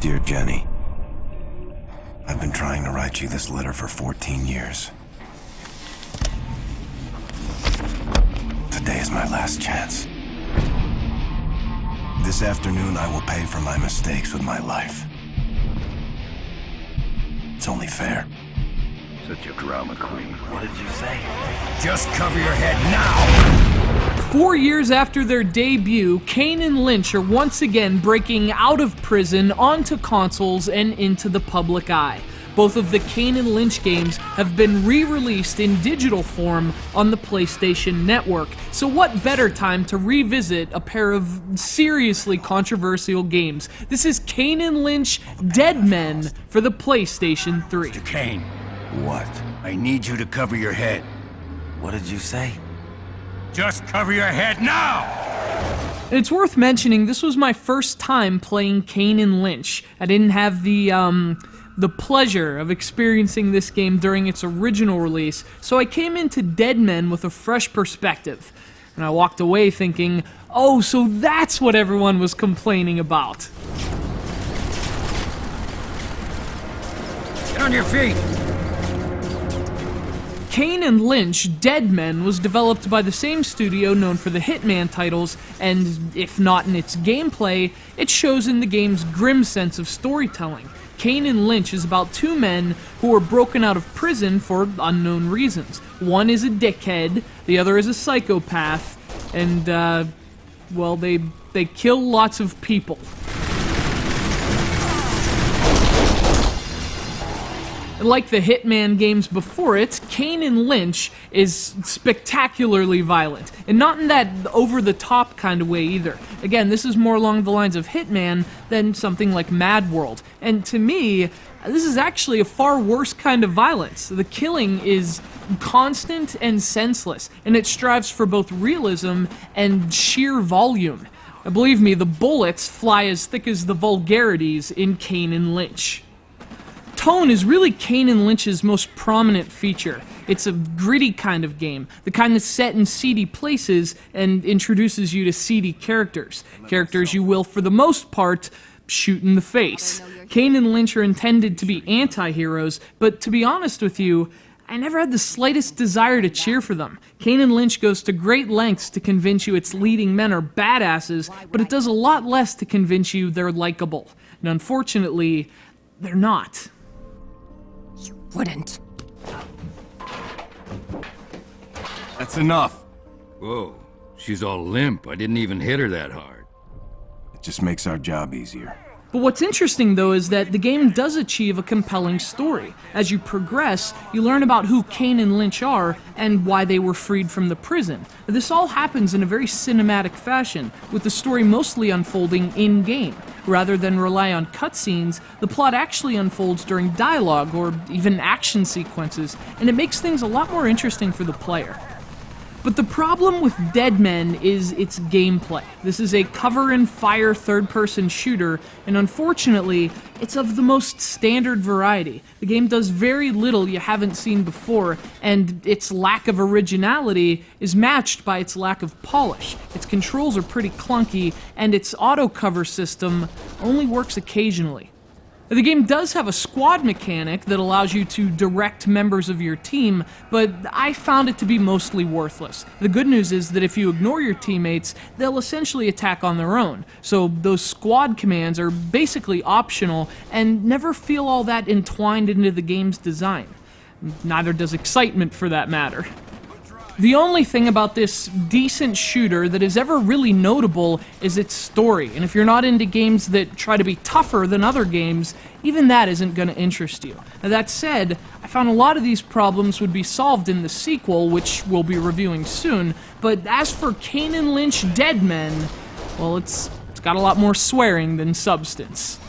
Dear Jenny, I've been trying to write you this letter for 14 years. Today is my last chance. This afternoon, I will pay for my mistakes with my life. It's only fair. Such a drama queen. What did you say? Just cover your head now! 4 years after their debut, KANE and LYNCH are once again breaking out of prison onto consoles and into the public eye. Both of the KANE and LYNCH games have been re-released in digital form on the PlayStation Network, so what better time to revisit a pair of seriously controversial games? This is KANE and LYNCH Dead Men for the PlayStation 3. Mr. KANE, What? I need you to cover your head. What did you say? Just cover your head now! And it's worth mentioning, this was my first time playing KANE and LYNCH. I didn't have the pleasure of experiencing this game during its original release, so I came into Dead Men with a fresh perspective. And I walked away thinking, oh, so that's what everyone was complaining about. Get on your feet! KANE and LYNCH Dead Men was developed by the same studio known for the Hitman titles, and if not in its gameplay, it shows in the game's grim sense of storytelling. KANE and LYNCH is about two men who are broken out of prison for unknown reasons. One is a dickhead, the other is a psychopath, and, well, they kill lots of people. Like the Hitman games before it, KANE and LYNCH is spectacularly violent, and not in that over-the-top kind of way either. Again, this is more along the lines of Hitman than something like Mad World, and to me, this is actually a far worse kind of violence. The killing is constant and senseless, and it strives for both realism and sheer volume. Believe me, the bullets fly as thick as the vulgarities in KANE and LYNCH. Tone is really KANE and LYNCH's most prominent feature. It's a gritty kind of game, the kind that's set in seedy places and introduces you to seedy characters. Characters you will, for the most part, shoot in the face. KANE and LYNCH are intended to be anti-heroes, but to be honest with you, I never had the slightest desire to cheer for them. KANE and LYNCH goes to great lengths to convince you its leading men are badasses, but it does a lot less to convince you they're likable. And unfortunately, they're not. Wouldn't. That's enough. Whoa, she's all limp. I didn't even hit her that hard. It just makes our job easier. But what's interesting, though, is that the game does achieve a compelling story. As you progress, you learn about who KANE and LYNCH are and why they were freed from the prison. This all happens in a very cinematic fashion, with the story mostly unfolding in-game. Rather than rely on cutscenes, the plot actually unfolds during dialogue or even action sequences, and it makes things a lot more interesting for the player. But the problem with Dead Men is its gameplay. This is a cover-and-fire third-person shooter, and unfortunately, it's of the most standard variety. The game does very little you haven't seen before, and its lack of originality is matched by its lack of polish. Its controls are pretty clunky, and its auto-cover system only works occasionally. The game does have a squad mechanic that allows you to direct members of your team, but I found it to be mostly worthless. The good news is that if you ignore your teammates, they'll essentially attack on their own. So those squad commands are basically optional and never feel all that entwined into the game's design. Neither does excitement, for that matter. The only thing about this decent shooter that is ever really notable is its story, and if you're not into games that try to be tougher than other games, even that isn't going to interest you. Now, that said, I found a lot of these problems would be solved in the sequel, which we'll be reviewing soon, but as for KANE and LYNCH Dead Men, well, it's got a lot more swearing than substance.